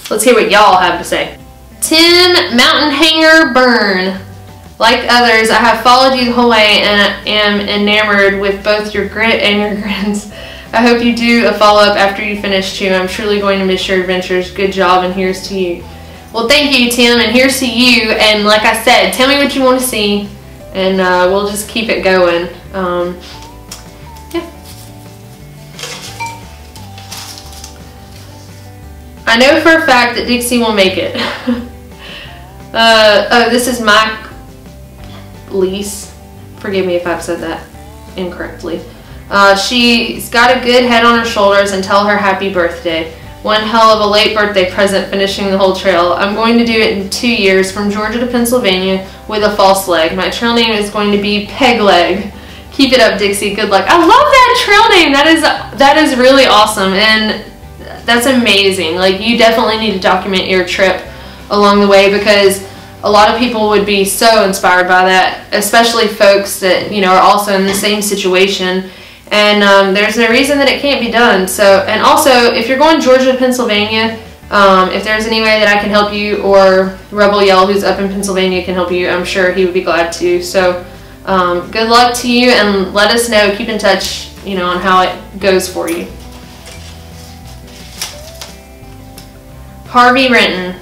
Let's hear what y'all have to say. Tim Mountain Hanger Burn. Like others, I have followed you the whole way and am enamored with both your grit and your grins. I hope you do a follow-up after you finish too. I'm truly going to miss your adventures. Good job, and here's to you. Well, thank you, Tim, and here's to you. And like I said, tell me what you want to see, and we'll just keep it going. Yeah. I know for a fact that Dixie will make it. Oh, this is my lease. Forgive me if I've said that incorrectly. She's got a good head on her shoulders, and tell her happy birthday. One hell of a late birthday present, finishing the whole trail. I'm going to do it in 2 years, from Georgia to Pennsylvania, with a false leg. My trail name is going to be Peg Leg. Keep it up, Dixie. Good luck. I love that trail name. That is really awesome, and that's amazing. Like, you definitely need to document your trip along the way, because a lot of people would be so inspired by that, especially folks that, you know, are also in the same situation. And there's no reason that it can't be done. So, and also, if you're going Georgia to Pennsylvania, if there's any way that I can help you, or Rebel Yell, who's up in Pennsylvania, can help you, I'm sure he would be glad to. So good luck to you, and let us know, keep in touch, you know, on how it goes for you. Harvey Renton.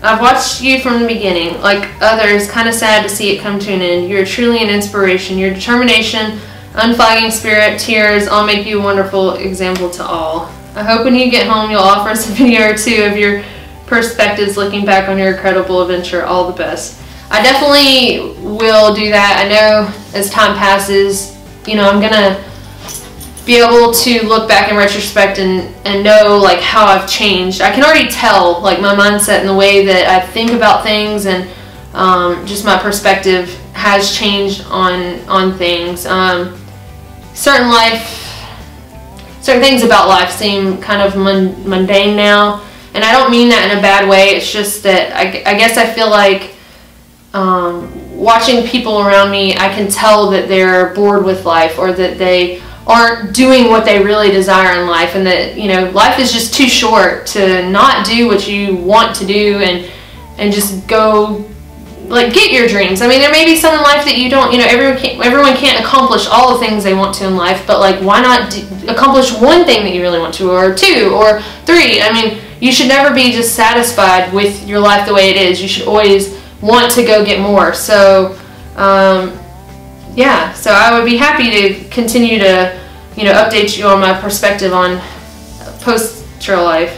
I've watched you from the beginning. Like others, kind of sad to see it come to an end. You're truly an inspiration. Your determination, unflagging spirit, tears, all make you a wonderful example to all. I hope when you get home you'll offer us a video or two of your perspectives looking back on your incredible adventure. All the best. I definitely will do that. I know as time passes, you know, I'm gonna be able to look back in retrospect and know like how I've changed. I can already tell like my mindset and the way that I think about things, and just my perspective has changed on things. Certain things about life seem kind of mundane now, and I don't mean that in a bad way. It's just that I guess I feel like watching people around me, I can tell that they're bored with life, or that they aren't doing what they really desire in life, and that, you know, life is just too short to not do what you want to do, and just go like get your dreams. I mean, there may be some in life that you don't, you know, everyone can't accomplish all the things they want to in life, but like, why not accomplish one thing that you really want to, or two, or three? I mean, you should never be just satisfied with your life the way it is. You should always want to go get more. So yeah, so I would be happy to continue to, you know, update you on my perspective on post-trail life.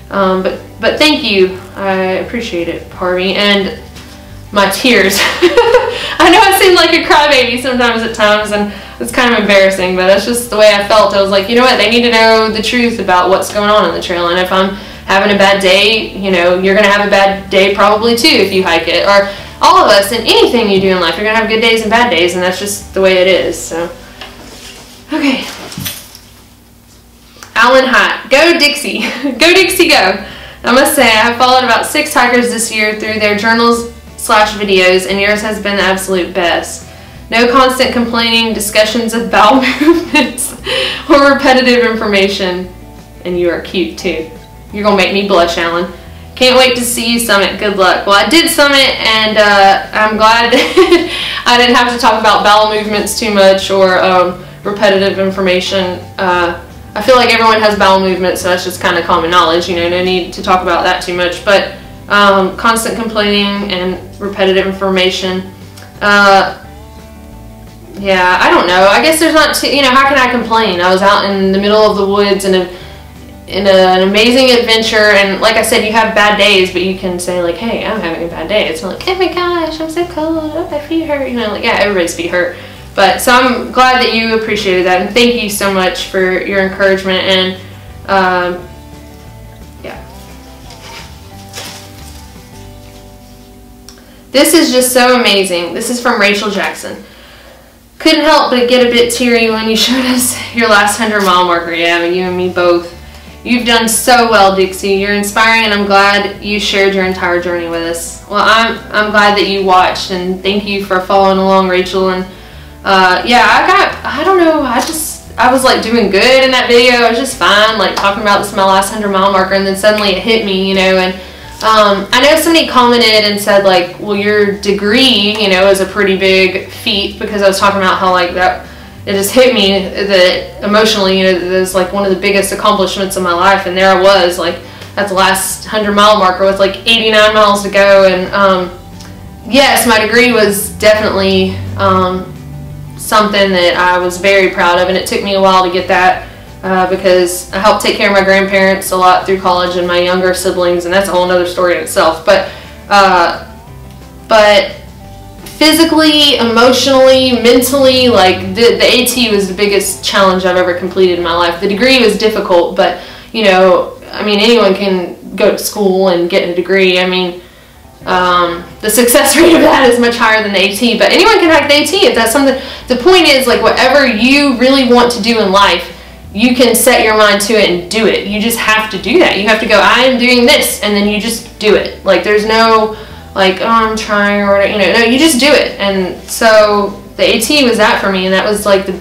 But thank you. I appreciate it, Harvey. And my tears. I know I seem like a crybaby sometimes at times, and it's kind of embarrassing, but that's just the way I felt. I was like, you know what, they need to know the truth about what's going on the trail, and if I'm having a bad day, you know, you're going to have a bad day probably too if you hike it, or all of us, in anything you do in life, you're going to have good days and bad days, and that's just the way it is. So, okay. Alan Hott. Go Dixie. Go Dixie, go. I must say, I have followed about 6 hikers this year through their journals/videos, and yours has been the absolute best. No constant complaining, discussions of bowel movements, or repetitive information. And you are cute too. You're going to make me blush, Alan. Can't wait to see you summit. Good luck. Well, I did summit, and I'm glad that I didn't have to talk about bowel movements too much, or repetitive information. I feel like everyone has bowel movements, so that's just kind of common knowledge. You know, no need to talk about that too much. But constant complaining and repetitive information. Yeah, I don't know. I guess there's not too, you know, how can I complain? I was out in the middle of the woods in an amazing adventure, and like I said, you have bad days, but you can say like, hey, I'm having a bad day. It's not like, oh my gosh, I'm so cold, oh, my feet hurt, you know, like, yeah, everybody's feet hurt. But so I'm glad that you appreciated that, and thank you so much for your encouragement. And yeah, this is just so amazing. This is from Rachel Jackson. Couldn't help but get a bit teary when you showed us your last 100-mile marker. Yeah, you and me both. You've done so well, Dixie. You're inspiring, and I'm glad you shared your entire journey with us. Well, I'm glad that you watched, and thank you for following along, Rachel. And yeah, I don't know, I was like doing good in that video. I was just fine, like talking about this is my last 100-mile marker, and then suddenly it hit me, you know. And I know somebody commented and said like, well, your degree, you know, is a pretty big feat, because I was talking about how like that, it just hit me that emotionally, you know, it was like one of the biggest accomplishments of my life, and there I was like at the last 100-mile marker with like 89 miles to go. And yes, my degree was definitely something that I was very proud of, and it took me a while to get that because I helped take care of my grandparents a lot through college and my younger siblings, and that's a whole other story in itself. But physically, emotionally, mentally, like the AT was the biggest challenge I've ever completed in my life. The degree was difficult, but you know, I mean, anyone can go to school and get a degree. I mean, the success rate of that is much higher than the AT, but anyone can hack the AT if that's something. The point is, like, whatever you really want to do in life, you can set your mind to it and do it. You just have to do that. You have to go, I am doing this, and then you just do it. Like, there's no, like, oh, I'm trying, or whatever, you know, no, you just do it. And so the AT was that for me, and that was like the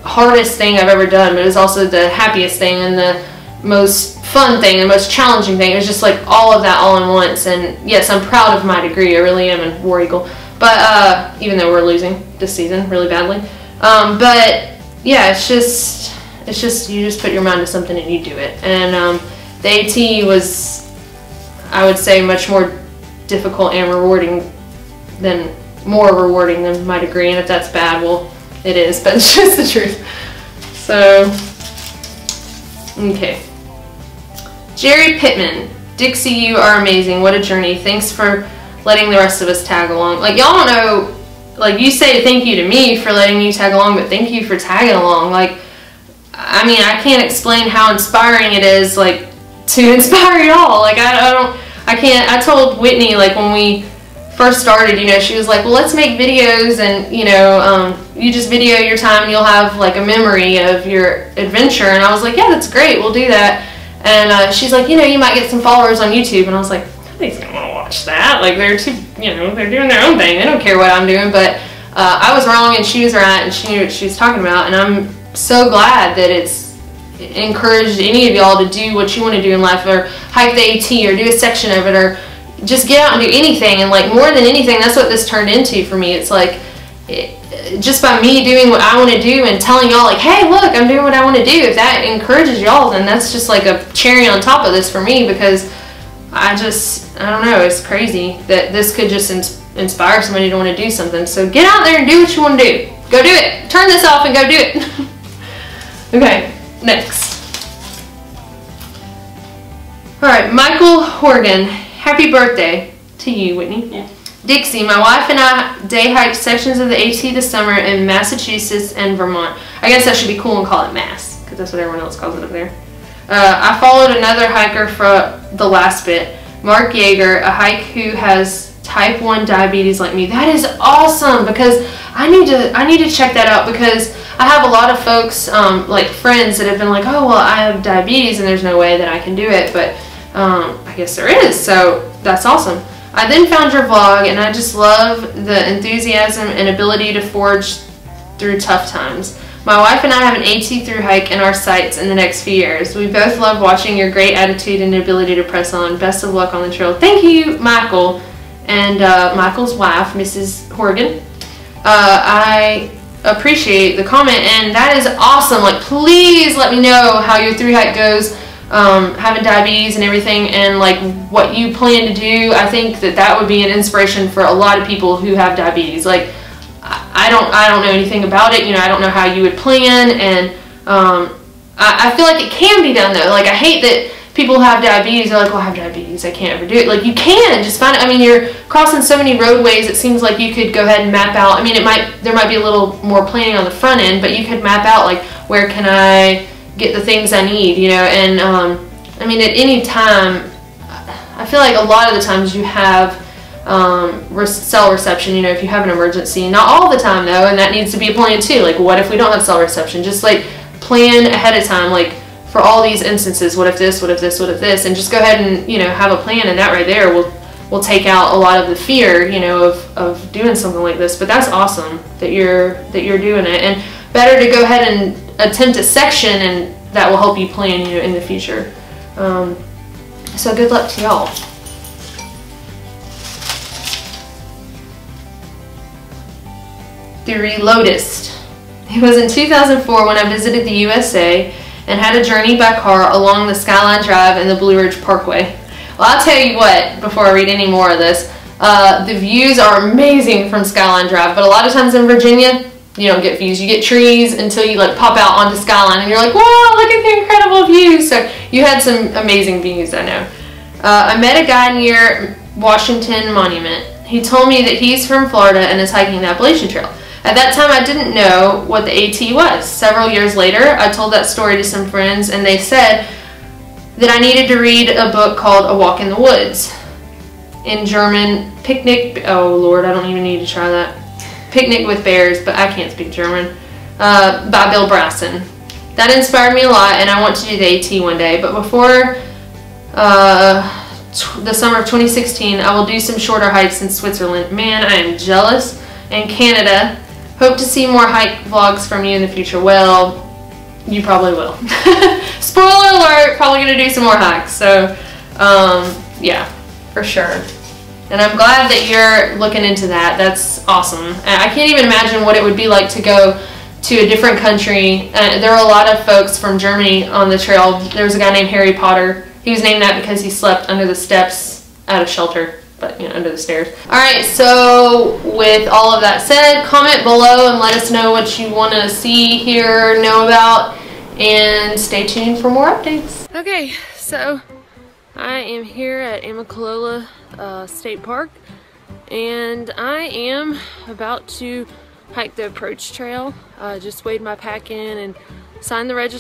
hardest thing I've ever done, but it was also the happiest thing and the most fun thing and most challenging thing. It was just like all of that all in once. And yes, I'm proud of my degree, I really am, in War Eagle, but even though we're losing this season really badly, but yeah, it's just you just put your mind to something and you do it. And the AT was, I would say, much more difficult and more rewarding than my degree. And if that's bad, well, it is, but it's just the truth. So okay, Jerry Pittman, Dixie, you are amazing. What a journey. Thanks for letting the rest of us tag along. Like, y'all don't know, like, you say thank you to me for letting you tag along, but thank you for tagging along. Like, I mean, I can't explain how inspiring it is, like, to inspire y'all. Like, I can't. I told Whitney, like, when we first started, you know, she was like, well, let's make videos, and, you know, you just video your time and you'll have, like, a memory of your adventure. And I was like, yeah, that's great, we'll do that. And she's like, you know, you might get some followers on YouTube. And I was like, nobody's gonna want to watch that. Like, they're too, you know, they're doing their own thing. They don't care what I'm doing. But I was wrong and she was right, and she knew what she was talking about. And I'm so glad that it's encouraged any of y'all to do what you want to do in life, or hike the AT, or do a section of it, or just get out and do anything. And like, more than anything, that's what this turned into for me. It's like, just by me doing what I want to do and telling y'all, like, hey, look, I'm doing what I want to do, if that encourages y'all, then that's just like a cherry on top of this for me, because I don't know, it's crazy that this could just inspire somebody to want to do something. So get out there and do what you want to do. Go do it. Turn this off and go do it. Okay, next. Alright, Michael Horgan, happy birthday to you, Whitney. Yeah. Dixie, my wife and I day hiked sections of the AT this summer in Massachusetts and Vermont. I guess that should be cool and call it Mass, because that's what everyone else calls it up there. I followed another hiker for the last bit, Mark Yeager, a hike who has type 1 diabetes like me. That is awesome, because I need to check that out, because I have a lot of folks, like friends, that have been like, oh, well, I have diabetes and there's no way that I can do it, but I guess there is, so that's awesome. I then found your vlog, and I just love the enthusiasm and ability to forge through tough times. My wife and I have an AT through hike in our sights in the next few years. We both love watching your great attitude and ability to press on. Best of luck on the trail. Thank you, Michael. And Michael's wife, Mrs. Horgan. I appreciate the comment, and that is awesome. Like, please let me know how your through hike goes. Having diabetes and everything, and like what you plan to do. I think that would be an inspiration for a lot of people who have diabetes. Like, I don't know anything about it, you know, I don't know how you would plan, and I feel like it can be done though. Like, I hate that people who have diabetes are like, well, I have diabetes, I can't ever do it. Like, you can just find it. I mean, you're crossing so many roadways, it seems like you could go ahead and map out. I mean, there might be a little more planning on the front end, but you could map out, like, where can I get the things I need, you know. And I mean, at any time, I feel like a lot of the times you have cell reception, you know, if you have an emergency. Not all the time though, and that needs to be a plan too. Like, what if we don't have cell reception? Just like plan ahead of time, like, for all these instances, what if this, what if this, what if this, and just go ahead and, you know, have a plan, and that right there will take out a lot of the fear, you know, of doing something like this. But that's awesome that you're doing it. And better to go ahead and attempt a section, and that will help you plan, you know, in the future. So good luck to y'all. The Reloadist. It was in 2004 when I visited the USA and had a journey by car along the Skyline Drive and the Blue Ridge Parkway. Well, I'll tell you what, before I read any more of this, the views are amazing from Skyline Drive, but a lot of times in Virginia, you don't get views. You get trees until you like pop out onto Skyline and you're like, wow, look at the incredible views. So you had some amazing views, I know. I met a guy near Washington Monument. He told me that he's from Florida and is hiking the Appalachian Trail. At that time, I didn't know what the AT was. Several years later, I told that story to some friends, and they said that I needed to read a book called A Walk in the Woods. In German, Picnic, oh Lord, I don't even need to try that. Picnic with Bears, but I can't speak German, by Bill Brasson. That inspired me a lot, and I want to do the AT one day, but before the summer of 2016, I will do some shorter hikes in Switzerland. Man, I am jealous. And Canada. Hope to see more hike vlogs from you in the future. Well, you probably will. Spoiler alert, probably going to do some more hikes. So, yeah, for sure. And I'm glad that you're looking into that. That's awesome. I can't even imagine what it would be like to go to a different country. There are a lot of folks from Germany on the trail. There was a guy named Harry Potter. He was named that because he slept under the steps at a shelter. But, you know, under the stairs. Alright, so with all of that said, comment below and let us know what you want to see, hear, know about, and stay tuned for more updates. Okay, so I am here at Amicalola State Park, and I am about to hike the approach trail. Just weighed my pack in and signed the registration.